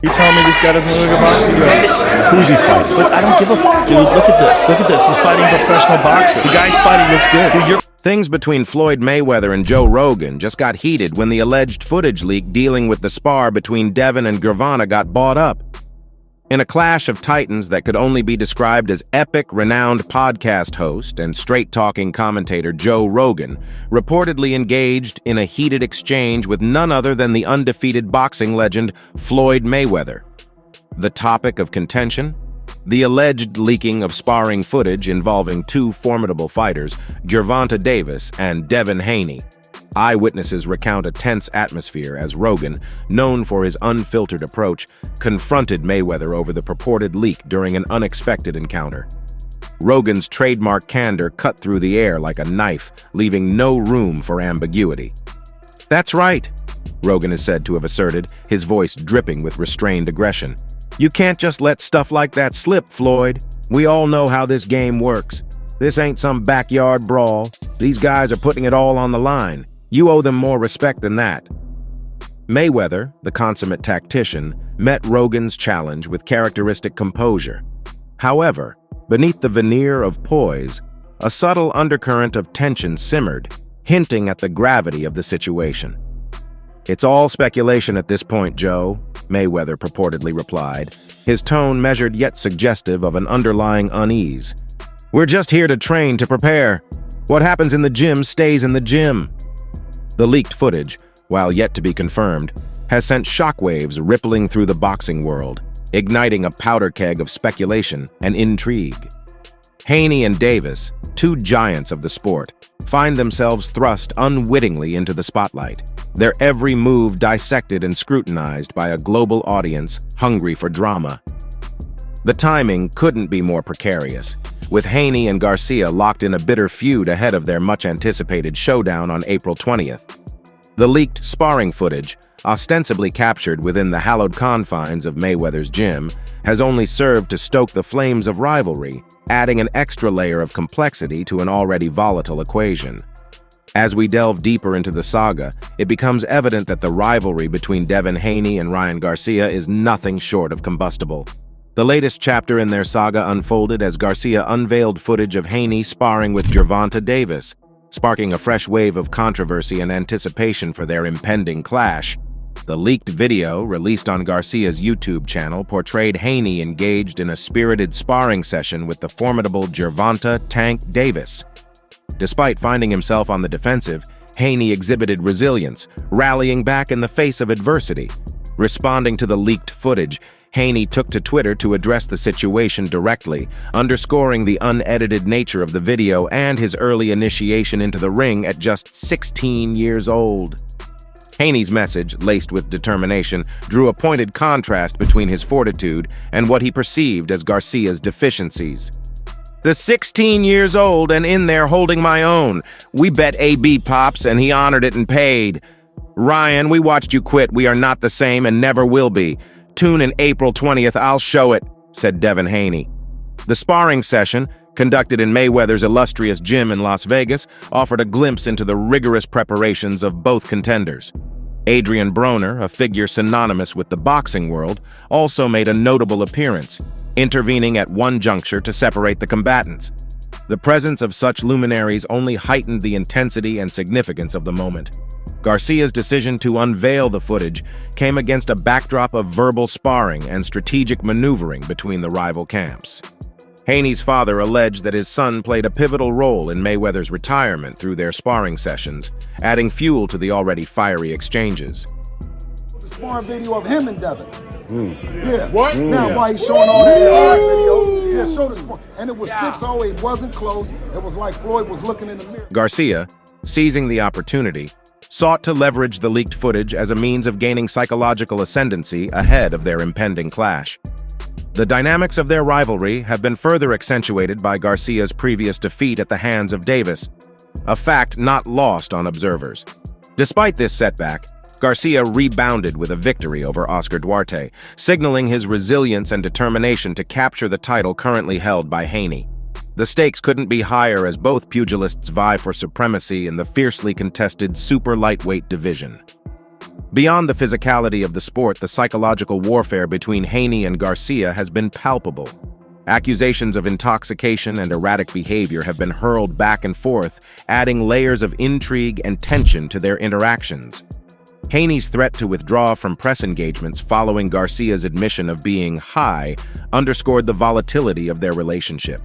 You telling me this guy doesn't look like a boxer? Yeah. Who's he fighting? But I don't give a fuck, dude. Look at this. Look at this. He's fighting a professional boxer. The guy's fighting looks good. Dude, Things between Floyd Mayweather and Joe Rogan just got heated when the alleged footage leak dealing with the spar between Devin and Gervonta got bought up. In a clash of titans that could only be described as epic, renowned podcast host and straight-talking commentator Joe Rogan reportedly engaged in a heated exchange with none other than the undefeated boxing legend Floyd Mayweather. The topic of contention? The alleged leaking of sparring footage involving two formidable fighters, Gervonta Davis and Devin Haney. Eyewitnesses recount a tense atmosphere as Rogan, known for his unfiltered approach, confronted Mayweather over the purported leak during an unexpected encounter. Rogan's trademark candor cut through the air like a knife, leaving no room for ambiguity. "That's right," Rogan is said to have asserted, his voice dripping with restrained aggression. "You can't just let stuff like that slip, Floyd. We all know how this game works. This ain't some backyard brawl. These guys are putting it all on the line. You owe them more respect than that." Mayweather, the consummate tactician, met Rogan's challenge with characteristic composure. However, beneath the veneer of poise, a subtle undercurrent of tension simmered, hinting at the gravity of the situation. "It's all speculation at this point, Joe," Mayweather purportedly replied, his tone measured yet suggestive of an underlying unease. "We're just here to train, to prepare. What happens in the gym stays in the gym." The leaked footage, while yet to be confirmed, has sent shockwaves rippling through the boxing world, igniting a powder keg of speculation and intrigue. Haney and Davis, two giants of the sport, find themselves thrust unwittingly into the spotlight, their every move dissected and scrutinized by a global audience hungry for drama. The timing couldn't be more precarious, with Haney and Garcia locked in a bitter feud ahead of their much-anticipated showdown on April 20th. The leaked sparring footage, ostensibly captured within the hallowed confines of Mayweather's gym, has only served to stoke the flames of rivalry, adding an extra layer of complexity to an already volatile equation. As we delve deeper into the saga, it becomes evident that the rivalry between Devin Haney and Ryan Garcia is nothing short of combustible. The latest chapter in their saga unfolded as Garcia unveiled footage of Haney sparring with Gervonta Davis, sparking a fresh wave of controversy and anticipation for their impending clash. The leaked video, released on Garcia's YouTube channel, portrayed Haney engaged in a spirited sparring session with the formidable Gervonta "Tank" Davis. Despite finding himself on the defensive, Haney exhibited resilience, rallying back in the face of adversity. Responding to the leaked footage, Haney took to Twitter to address the situation directly, underscoring the unedited nature of the video and his early initiation into the ring at just 16 years old. Haney's message, laced with determination, drew a pointed contrast between his fortitude and what he perceived as Garcia's deficiencies. "The 16 years old and in there holding my own. We bet AB Pops and he honored it and paid. Ryan, we watched you quit. We are not the same and never will be. Tune in April 20th, I'll show it," said Devin Haney. The sparring session, conducted in Mayweather's illustrious gym in Las Vegas, offered a glimpse into the rigorous preparations of both contenders. Adrian Broner, a figure synonymous with the boxing world, also made a notable appearance, intervening at one juncture to separate the combatants. The presence of such luminaries only heightened the intensity and significance of the moment. Garcia's decision to unveil the footage came against a backdrop of verbal sparring and strategic maneuvering between the rival camps. Haney's father alleged that his son played a pivotal role in Mayweather's retirement through their sparring sessions, adding fuel to the already fiery exchanges. The sparring video of him and Devin. Yeah. What? Now, why he's showing all that video? Yeah, show the sparring. And it was 6-0, it wasn't close. It was like Floyd was looking in the mirror. Garcia, seizing the opportunity, sought to leverage the leaked footage as a means of gaining psychological ascendancy ahead of their impending clash. The dynamics of their rivalry have been further accentuated by Garcia's previous defeat at the hands of Davis, a fact not lost on observers. Despite this setback, Garcia rebounded with a victory over Oscar Duarte, signaling his resilience and determination to capture the title currently held by Haney. The stakes couldn't be higher as both pugilists vie for supremacy in the fiercely contested super lightweight division. Beyond the physicality of the sport, the psychological warfare between Haney and Garcia has been palpable. Accusations of intoxication and erratic behavior have been hurled back and forth, adding layers of intrigue and tension to their interactions. Haney's threat to withdraw from press engagements following Garcia's admission of being high underscored the volatility of their relationship.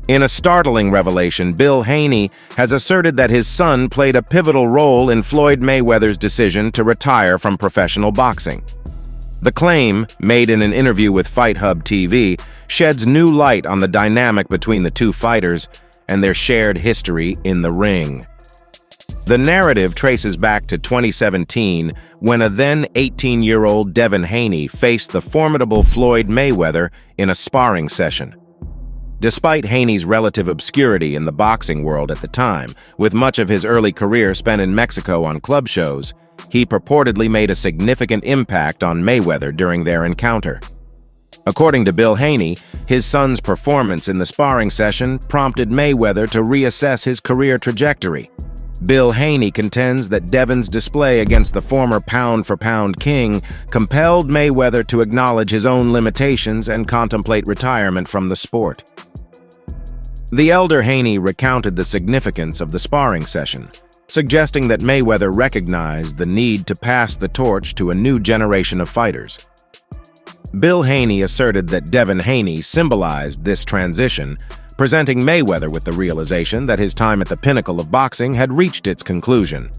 In a startling revelation, Bill Haney has asserted that his son played a pivotal role in Floyd Mayweather's decision to retire from professional boxing. The claim, made in an interview with Fight Hub TV, sheds new light on the dynamic between the two fighters and their shared history in the ring. The narrative traces back to 2017 when a then 18-year-old Devin Haney faced the formidable Floyd Mayweather in a sparring session. Despite Haney's relative obscurity in the boxing world at the time, with much of his early career spent in Mexico on club shows, he purportedly made a significant impact on Mayweather during their encounter. According to Bill Haney, his son's performance in the sparring session prompted Mayweather to reassess his career trajectory. Bill Haney contends that Devin's display against the former pound-for-pound king compelled Mayweather to acknowledge his own limitations and contemplate retirement from the sport. The elder Haney recounted the significance of the sparring session, suggesting that Mayweather recognized the need to pass the torch to a new generation of fighters. Bill Haney asserted that Devin Haney symbolized this transition, presenting Mayweather with the realization that his time at the pinnacle of boxing had reached its conclusion.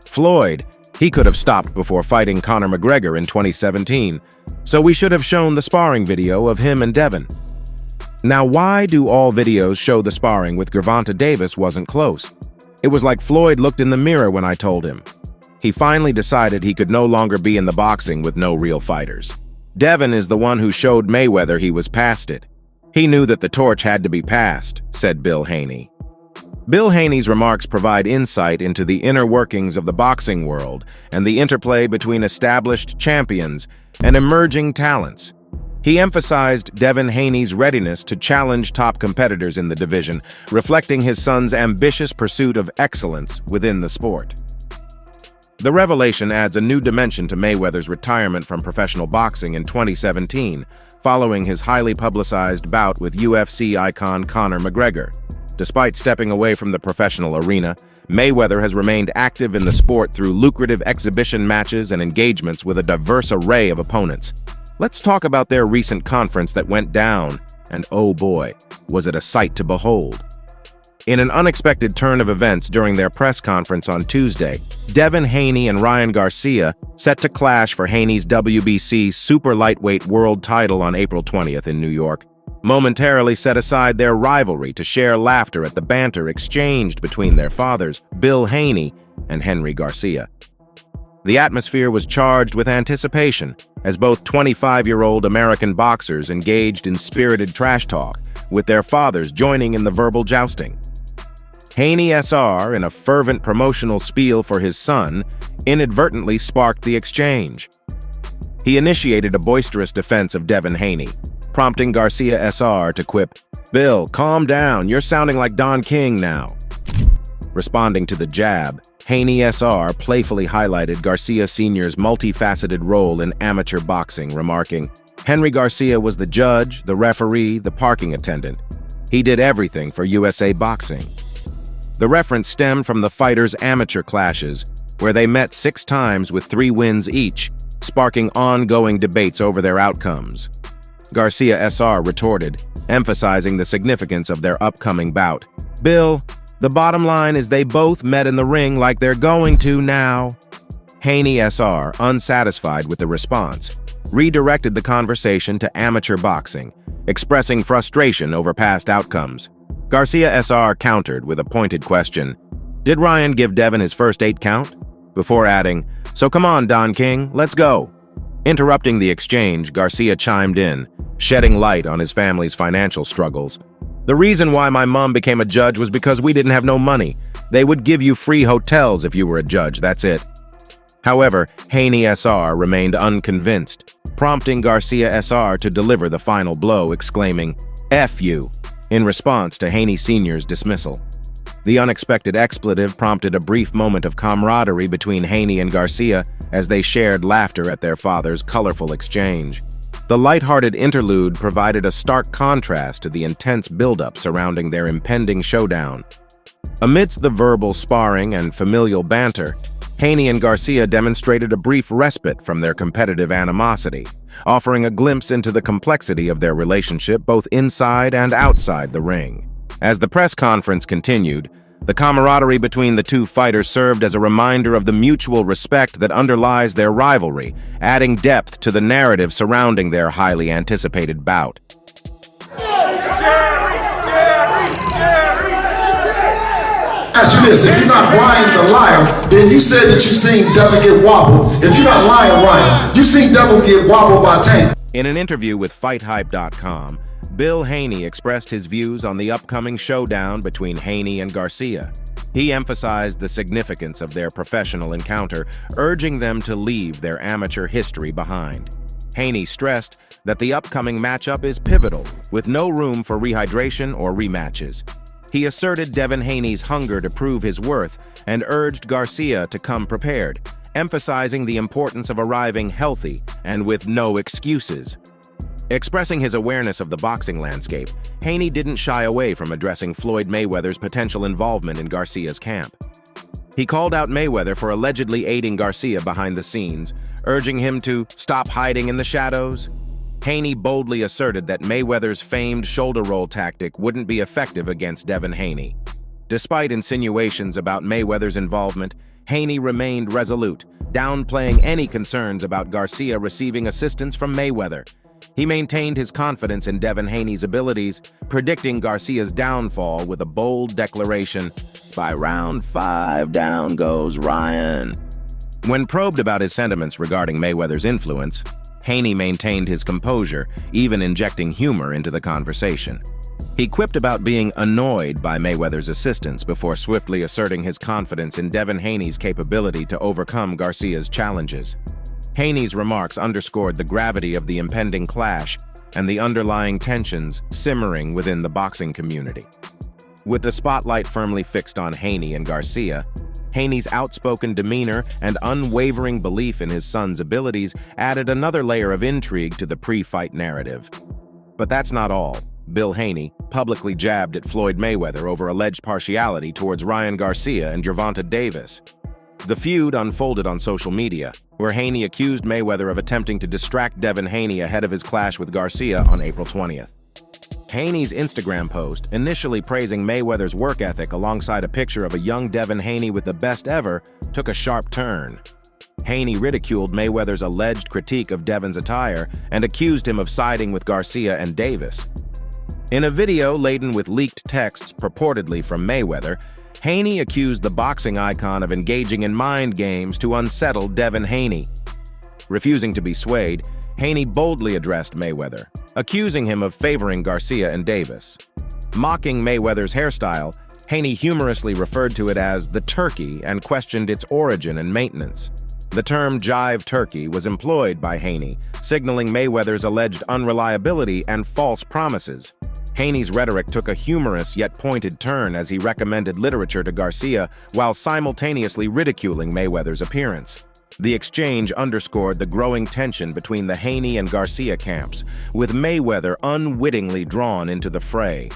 Floyd, he could have stopped before fighting Conor McGregor in 2017, so we should have shown the sparring video of him and Devin. Now, why do all videos show the sparring with Gervonta Davis wasn't close? It was like Floyd looked in the mirror when I told him. He finally decided he could no longer be in the boxing with no real fighters. Devin is the one who showed Mayweather he was past it. He knew that the torch had to be passed, said Bill Haney. Bill Haney's remarks provide insight into the inner workings of the boxing world and the interplay between established champions and emerging talents. He emphasized Devin Haney's readiness to challenge top competitors in the division, reflecting his son's ambitious pursuit of excellence within the sport. The revelation adds a new dimension to Mayweather's retirement from professional boxing in 2017, following his highly publicized bout with UFC icon Conor McGregor. Despite stepping away from the professional arena, Mayweather has remained active in the sport through lucrative exhibition matches and engagements with a diverse array of opponents. Let's talk about their recent conference that went down, and oh boy, was it a sight to behold. In an unexpected turn of events during their press conference on Tuesday, Devin Haney and Ryan Garcia, set to clash for Haney's WBC super lightweight world title on April 20th in New York, momentarily set aside their rivalry to share laughter at the banter exchanged between their fathers, Bill Haney and Henry Garcia. The atmosphere was charged with anticipation as both 25-year-old American boxers engaged in spirited trash talk, with their fathers joining in the verbal jousting. Haney Sr., in a fervent promotional spiel for his son, inadvertently sparked the exchange. He initiated a boisterous defense of Devin Haney, prompting Garcia Sr. to quip, "Bill, calm down, you're sounding like Don King now." Responding to the jab, Haney Sr. playfully highlighted Garcia Sr.'s multifaceted role in amateur boxing, remarking, "Henry Garcia was the judge, the referee, the parking attendant. He did everything for USA Boxing." The reference stemmed from the fighters' amateur clashes, where they met 6 times with 3 wins each, sparking ongoing debates over their outcomes. Garcia Sr. retorted, emphasizing the significance of their upcoming bout. "Bill, the bottom line is they both met in the ring like they're going to now." Haney Sr., unsatisfied with the response, redirected the conversation to amateur boxing, expressing frustration over past outcomes. Garcia Sr. countered with a pointed question, "Did Ryan give Devin his first 8 count?" Before adding, "So come on, Don King, let's go." Interrupting the exchange, Garcia chimed in, shedding light on his family's financial struggles. "The reason why my mom became a judge was because we didn't have no money. They would give you free hotels if you were a judge, that's it." However, Haney Sr. remained unconvinced, prompting Garcia Sr. to deliver the final blow, exclaiming, "F you," in response to Haney Sr.'s dismissal. The unexpected expletive prompted a brief moment of camaraderie between Haney and Garcia as they shared laughter at their father's colorful exchange. The lighthearted interlude provided a stark contrast to the intense buildup surrounding their impending showdown. Amidst the verbal sparring and familial banter, Haney and Garcia demonstrated a brief respite from their competitive animosity, offering a glimpse into the complexity of their relationship both inside and outside the ring. As the press conference continued, the camaraderie between the two fighters served as a reminder of the mutual respect that underlies their rivalry, adding depth to the narrative surrounding their highly anticipated bout. Ask you this, if you're not Ryan the liar, then you said that you seen Devin get wobbled. If you're not lying, Ryan, you seen Devin get wobbled by Tank. In an interview with FightHype.com, Bill Haney expressed his views on the upcoming showdown between Haney and Garcia. He emphasized the significance of their professional encounter, urging them to leave their amateur history behind. Haney stressed that the upcoming matchup is pivotal, with no room for rehydration or rematches. He asserted Devin Haney's hunger to prove his worth and urged Garcia to come prepared, emphasizing the importance of arriving healthy and with no excuses. Expressing his awareness of the boxing landscape, Haney didn't shy away from addressing Floyd Mayweather's potential involvement in Garcia's camp. He called out Mayweather for allegedly aiding Garcia behind the scenes, urging him to stop hiding in the shadows. Haney boldly asserted that Mayweather's famed shoulder roll tactic wouldn't be effective against Devin Haney. Despite insinuations about Mayweather's involvement, Haney remained resolute, downplaying any concerns about Garcia receiving assistance from Mayweather. He maintained his confidence in Devin Haney's abilities, predicting Garcia's downfall with a bold declaration, "By round 5, down goes Ryan." When probed about his sentiments regarding Mayweather's influence, Haney maintained his composure, even injecting humor into the conversation. He quipped about being annoyed by Mayweather's assistance before swiftly asserting his confidence in Devin Haney's capability to overcome Garcia's challenges. Haney's remarks underscored the gravity of the impending clash and the underlying tensions simmering within the boxing community. With the spotlight firmly fixed on Haney and Garcia, Haney's outspoken demeanor and unwavering belief in his son's abilities added another layer of intrigue to the pre-fight narrative. But that's not all. Bill Haney publicly jabbed at Floyd Mayweather over alleged partiality towards Ryan Garcia and Gervonta Davis. The feud unfolded on social media, where Haney accused Mayweather of attempting to distract Devin Haney ahead of his clash with Garcia on April 20th. Haney's Instagram post, initially praising Mayweather's work ethic alongside a picture of a young Devin Haney with the best ever, took a sharp turn. Haney ridiculed Mayweather's alleged critique of Devin's attire and accused him of siding with Garcia and Davis. In a video laden with leaked texts purportedly from Mayweather, Haney accused the boxing icon of engaging in mind games to unsettle Devin Haney. Refusing to be swayed, Haney boldly addressed Mayweather, accusing him of favoring Garcia and Davis. Mocking Mayweather's hairstyle, Haney humorously referred to it as the turkey and questioned its origin and maintenance. The term jive turkey was employed by Haney, signaling Mayweather's alleged unreliability and false promises. Haney's rhetoric took a humorous yet pointed turn as he recommended literature to Garcia while simultaneously ridiculing Mayweather's appearance. The exchange underscored the growing tension between the Haney and Garcia camps, with Mayweather unwittingly drawn into the fray.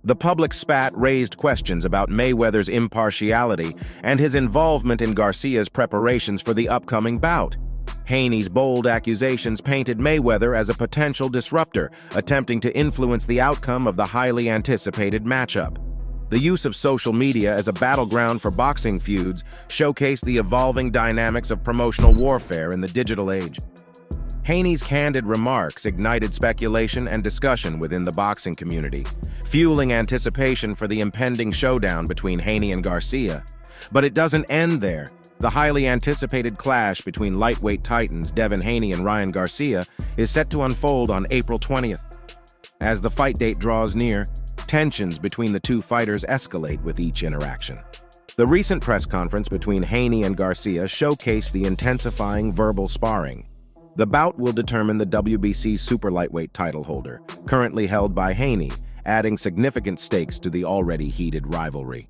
The public spat raised questions about Mayweather's impartiality and his involvement in Garcia's preparations for the upcoming bout. Haney's bold accusations painted Mayweather as a potential disruptor, attempting to influence the outcome of the highly anticipated matchup. The use of social media as a battleground for boxing feuds showcased the evolving dynamics of promotional warfare in the digital age. Haney's candid remarks ignited speculation and discussion within the boxing community, fueling anticipation for the impending showdown between Haney and Garcia. But it doesn't end there. The highly anticipated clash between lightweight titans Devin Haney and Ryan Garcia is set to unfold on April 20th. As the fight date draws near, tensions between the two fighters escalate with each interaction. The recent press conference between Haney and Garcia showcased the intensifying verbal sparring. The bout will determine the WBC super lightweight title holder, currently held by Haney, adding significant stakes to the already heated rivalry.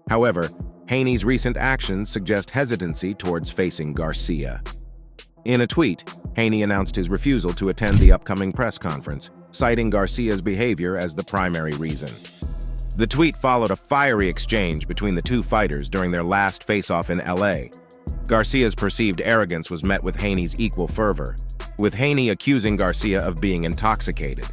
However, Haney's recent actions suggest hesitancy towards facing Garcia. In a tweet, Haney announced his refusal to attend the upcoming press conference, citing Garcia's behavior as the primary reason. The tweet followed a fiery exchange between the two fighters during their last face-off in LA. Garcia's perceived arrogance was met with Haney's equal fervor, with Haney accusing Garcia of being intoxicated.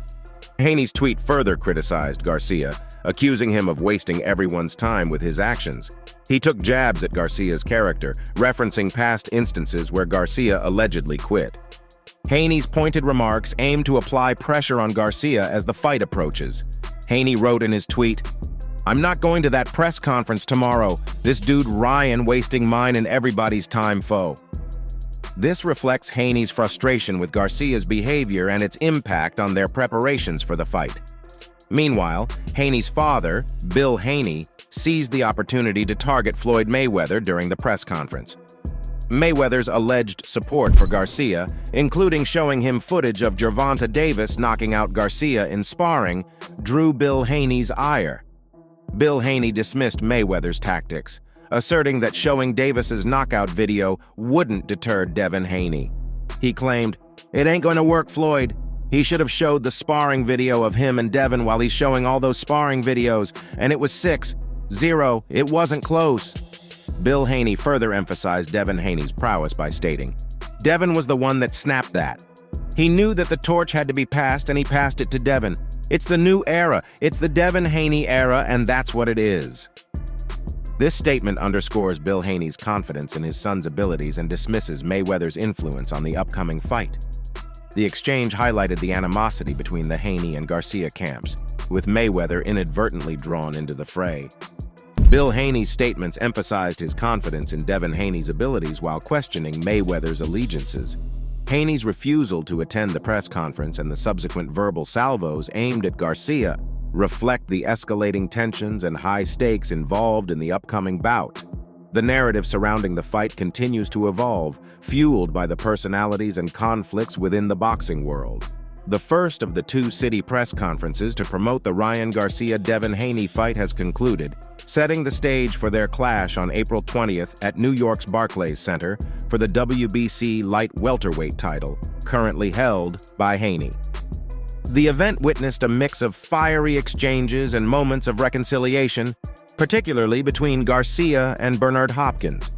Haney's tweet further criticized Garcia, accusing him of wasting everyone's time with his actions. He took jabs at Garcia's character, referencing past instances where Garcia allegedly quit. Haney's pointed remarks aim to apply pressure on Garcia as the fight approaches. Haney wrote in his tweet, "I'm not going to that press conference tomorrow. This dude Ryan wasting mine and everybody's time, foe." This reflects Haney's frustration with Garcia's behavior and its impact on their preparations for the fight. Meanwhile, Haney's father, Bill Haney, seized the opportunity to target Floyd Mayweather during the press conference. Mayweather's alleged support for Garcia, including showing him footage of Gervonta Davis knocking out Garcia in sparring, drew Bill Haney's ire. Bill Haney dismissed Mayweather's tactics, asserting that showing Davis's knockout video wouldn't deter Devin Haney. He claimed, "It ain't going to work, Floyd. He should have showed the sparring video of him and Devin while he's showing all those sparring videos, and it was 6-0. It wasn't close." Bill Haney further emphasized Devin Haney's prowess by stating, "Devin was the one that snapped that. He knew that the torch had to be passed, and he passed it to Devin. It's the new era. It's the Devin Haney era, and that's what it is." This statement underscores Bill Haney's confidence in his son's abilities and dismisses Mayweather's influence on the upcoming fight. The exchange highlighted the animosity between the Haney and Garcia camps, with Mayweather inadvertently drawn into the fray. Bill Haney's statements emphasized his confidence in Devin Haney's abilities while questioning Mayweather's allegiances. Haney's refusal to attend the press conference and the subsequent verbal salvos aimed at Garcia reflect the escalating tensions and high stakes involved in the upcoming bout. The narrative surrounding the fight continues to evolve, fueled by the personalities and conflicts within the boxing world. The first of the two city press conferences to promote the Ryan Garcia-Devin Haney fight has concluded, setting the stage for their clash on April 20th at New York's Barclays Center for the WBC light welterweight title, currently held by Haney. The event witnessed a mix of fiery exchanges and moments of reconciliation, particularly between Garcia and Bernard Hopkins.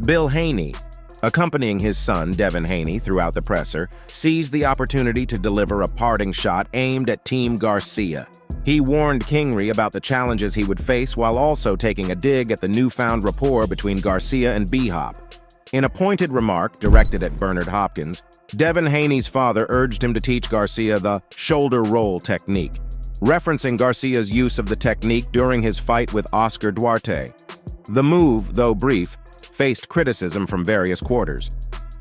Bill Haney, accompanying his son, Devin Haney, throughout the presser, seized the opportunity to deliver a parting shot aimed at Team Garcia. He warned Kingery about the challenges he would face while also taking a dig at the newfound rapport between Garcia and B-Hop. In a pointed remark directed at Bernard Hopkins, Devin Haney's father urged him to teach Garcia the shoulder roll technique, referencing Garcia's use of the technique during his fight with Oscar Duarte. The move, though brief, faced criticism from various quarters.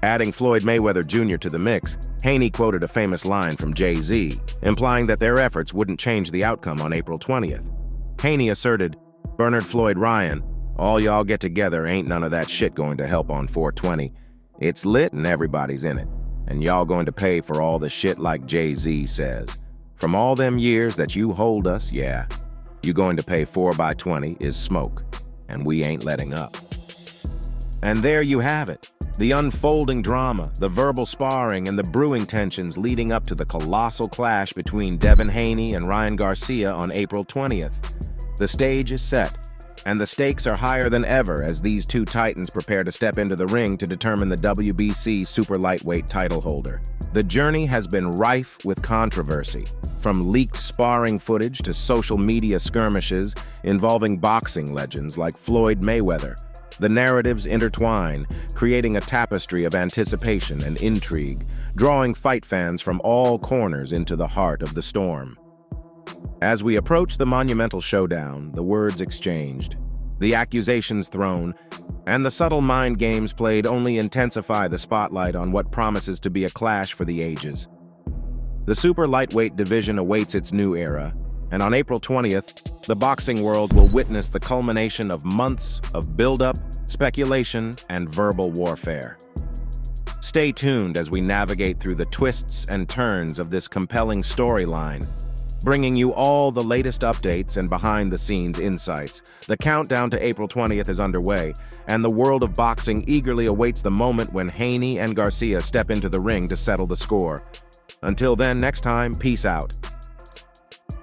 Adding Floyd Mayweather Jr. to the mix, Haney quoted a famous line from Jay-Z, implying that their efforts wouldn't change the outcome on April 20th. Haney asserted, "Bernard Floyd Ryan, all y'all get together ain't none of that shit going to help on 420. It's lit and everybody's in it, and y'all going to pay for all the shit like Jay-Z says. From all them years that you hold us, yeah, you going to pay 4x20 is smoke, and we ain't letting up." And there you have it, the unfolding drama, the verbal sparring, and the brewing tensions leading up to the colossal clash between Devin Haney and Ryan Garcia on April 20th. The stage is set, and the stakes are higher than ever as these two titans prepare to step into the ring to determine the WBC super lightweight title holder. The journey has been rife with controversy, from leaked sparring footage to social media skirmishes involving boxing legends like Floyd Mayweather. The narratives intertwine, creating a tapestry of anticipation and intrigue, drawing fight fans from all corners into the heart of the storm. As we approach the monumental showdown, the words exchanged, the accusations thrown, and the subtle mind games played only intensify the spotlight on what promises to be a clash for the ages. The super lightweight division awaits its new era, and on April 20th, the boxing world will witness the culmination of months of build-up, speculation, and verbal warfare. Stay tuned as we navigate through the twists and turns of this compelling storyline. bringing you all the latest updates and behind-the-scenes insights. The countdown to April 20th is underway, and the world of boxing eagerly awaits the moment when Haney and Garcia step into the ring to settle the score. Until then, next time, peace out.